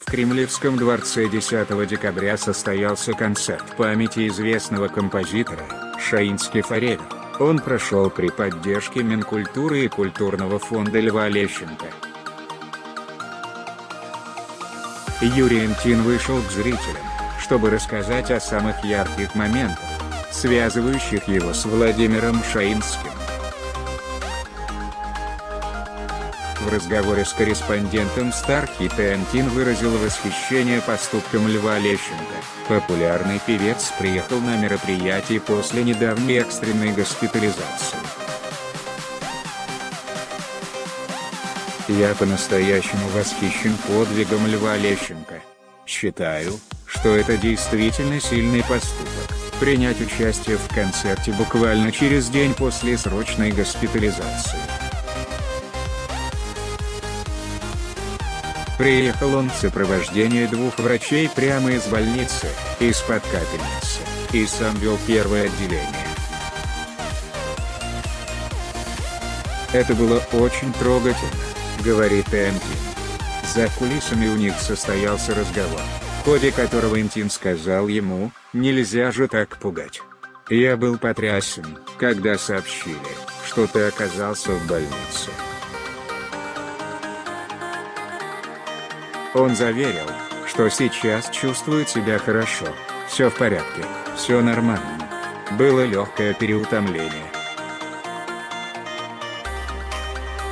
Кремлевском дворце 10 декабря состоялся концерт памяти известного композитора Шаинский Фореда. Он прошел при поддержке Минкультуры и Культурного фонда Льва Лещенко. Юрий Антин вышел к зрителям, чтобы рассказать о самых ярких моментах, связывающих его с Владимиром Шаинским. В разговоре с корреспондентом Стархита Антин выразил восхищение поступком Льва Лещенко. Популярный певец приехал на мероприятие после недавней экстренной госпитализации. «Я по-настоящему восхищен подвигом Льва Лещенко. Считаю, что это действительно сильный поступок – принять участие в концерте буквально через день после срочной госпитализации. Приехал он в сопровождении 2 врачей прямо из больницы, из-под капельницы, и сам вел первое отделение. Это было очень трогательно», — говорит Антин. За кулисами у них состоялся разговор, в ходе которого Антин сказал ему: «Нельзя же так пугать. Я был потрясен, когда сообщили, что ты оказался в больнице». Он заверил, что сейчас чувствует себя хорошо, все в порядке, все нормально. Было легкое переутомление.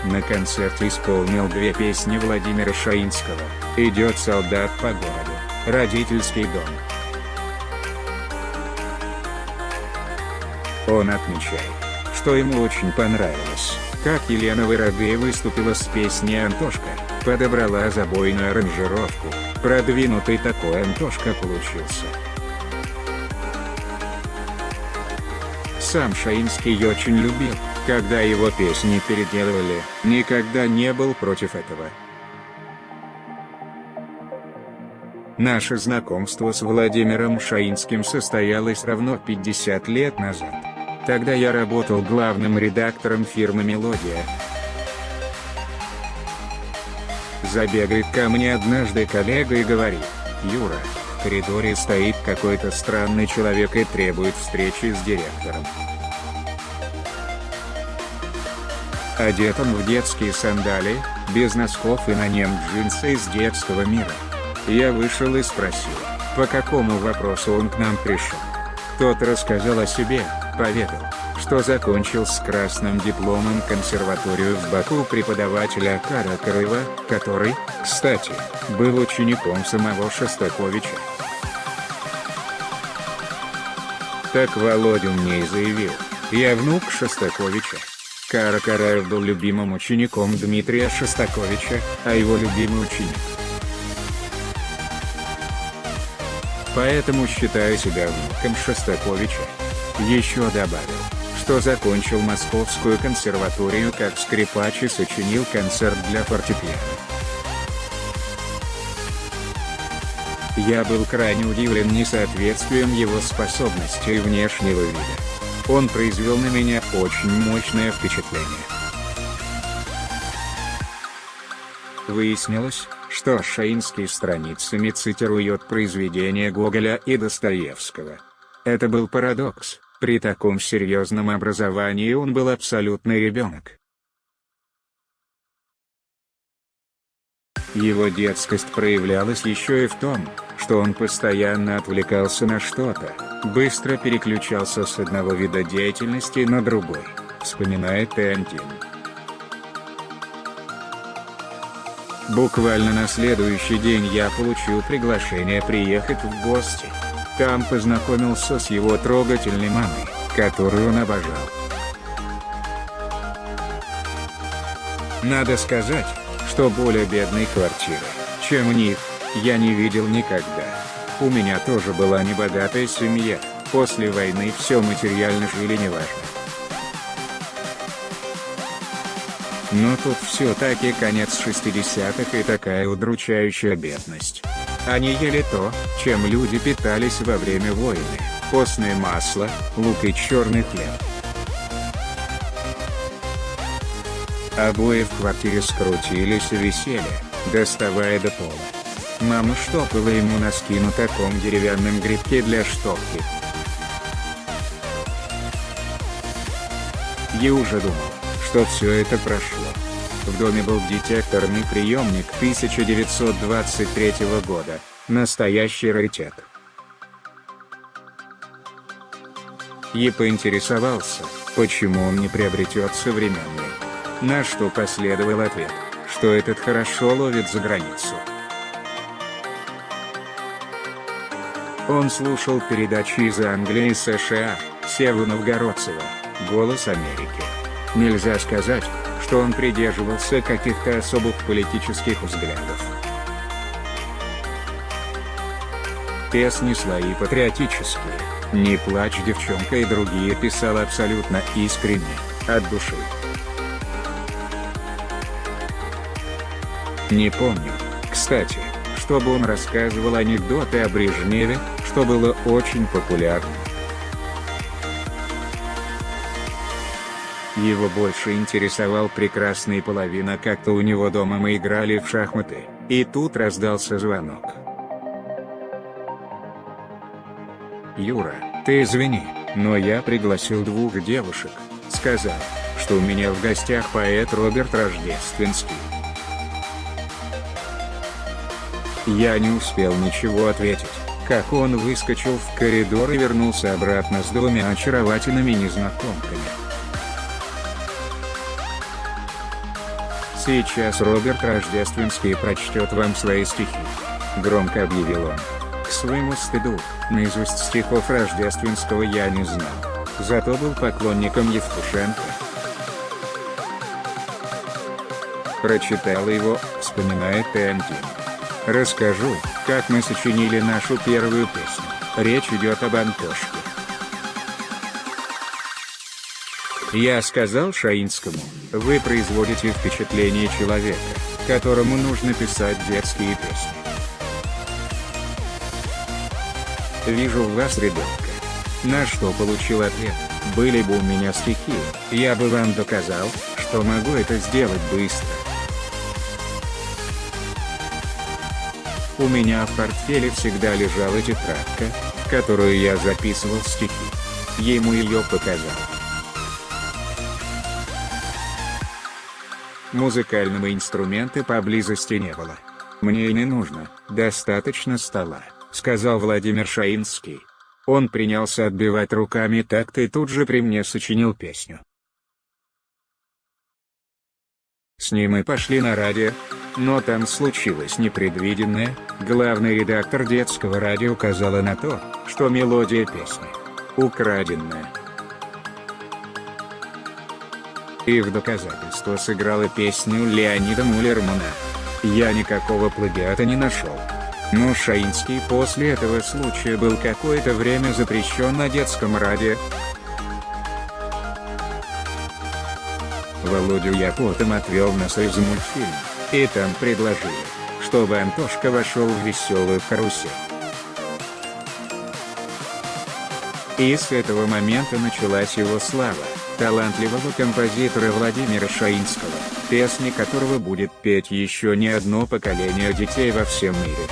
На концерте исполнил 2 песни Владимира Шаинского: «Идет солдат по городу», «Родительский дом». Он отмечает, что ему очень понравилось, как Елена Воробей выступила с песней «Антошка», подобрала забойную аранжировку, продвинутый такой Антошка получился. Сам Шаинский очень любил, когда его песни переделывали, никогда не был против этого. Наше знакомство с Владимиром Шаинским состоялось равно 50 лет назад. Тогда я работал главным редактором фирмы «Мелодия». Забегает ко мне однажды коллега и говорит: «Юра, в коридоре стоит какой-то странный человек и требует встречи с директором. Одет он в детские сандали, без носков и на нем джинсы из детского мира». Я вышел и спросил, по какому вопросу он к нам пришел. Тот рассказал о себе, поведал, что закончил с красным дипломом консерваторию в Баку преподавателя Каракарова, который, кстати, был учеником самого Шостаковича. Так Володя мне и заявил: «Я внук Шостаковича». Каракараев был любимым учеником Дмитрия Шостаковича, а его любимый ученик. Поэтому считаю себя внуком Шостаковича. Еще добавил, что закончил Московскую консерваторию как скрипач и сочинил концерт для фортепиано. Я был крайне удивлен несоответствием его способностей и внешнего вида. Он произвел на меня очень мощное впечатление. Выяснилось, что Шаинский страницами цитирует произведения Гоголя и Достоевского. Это был парадокс. При таком серьезном образовании он был абсолютный ребенок. Его детскость проявлялась еще и в том, что он постоянно отвлекался на что-то, быстро переключался с одного вида деятельности на другой, вспоминает Антин. Буквально на следующий день я получил приглашение приехать в гости. Там познакомился с его трогательной мамой, которую он обожал. Надо сказать, что более бедной квартиры, чем у них, я не видел никогда. У меня тоже была небогатая семья, после войны все материально жили неважно. Но тут все-таки конец 60-х и такая удручающая бедность. Они ели то, чем люди питались во время войны: постное масло, лук и черный хлеб. Обои в квартире скрутились и висели, доставая до пола. Мама штопала ему носки на таком деревянном грибке для штопки. Я уже думал, что все это прошло. В доме был детекторный приемник 1923 года, настоящий раритет. Я поинтересовался, почему он не приобретет современный. На что последовал ответ, что этот хорошо ловит за границу. Он слушал передачи из Англии и США, Севу Новгородцева, «Голос Америки». Нельзя сказать, что он придерживался каких-то особых политических взглядов. Песни свои патриотические, «Не плачь, девчонка» и другие писал абсолютно искренне, от души. Не помню, кстати, чтобы он рассказывал анекдоты о Брежневе, что было очень популярно. Его больше интересовал прекрасный половина. Как-то у него дома мы играли в шахматы, и тут раздался звонок. «Юра, ты извини, но я пригласил 2 девушек», сказал, что у меня в гостях поэт Роберт Рождественский. Я не успел ничего ответить, как он выскочил в коридор и вернулся обратно с 2 очаровательными незнакомками. «Сейчас Роберт Рождественский прочтет вам свои стихи», — громко объявил он. К своему стыду, наизусть стихов Рождественского я не знал, зато был поклонником Евтушенко. Прочитал его, вспоминает ТНТ. «Расскажу, как мы сочинили нашу первую песню. Речь идет об Антошке. Я сказал Шаинскому: вы производите впечатление человека, которому нужно писать детские песни. Вижу в вас ребенка». На что получил ответ: были бы у меня стихи, я бы вам доказал, что могу это сделать быстро. У меня в портфеле всегда лежала тетрадка, в которую я записывал стихи. Ему ее показал. Музыкального инструмента поблизости не было. «Мне и не нужно, достаточно стола», — сказал Владимир Шаинский. Он принялся отбивать руками такт и тут же при мне сочинил песню. С ним и пошли на радио, но там случилось непредвиденное. Главный редактор детского радио указала на то, что мелодия песни украденная. И в доказательство сыграла песню Леонида Муллермана. Я никакого плагиата не нашел. Но Шаинский после этого случая был какое-то время запрещен на детском радио. Володю я потом отвел на союз мультфильм, и там предложили, чтобы Антошка вошел в веселую карусель. И с этого момента началась его слава, талантливого композитора Владимира Шаинского, песни которого будет петь еще не одно поколение детей во всем мире.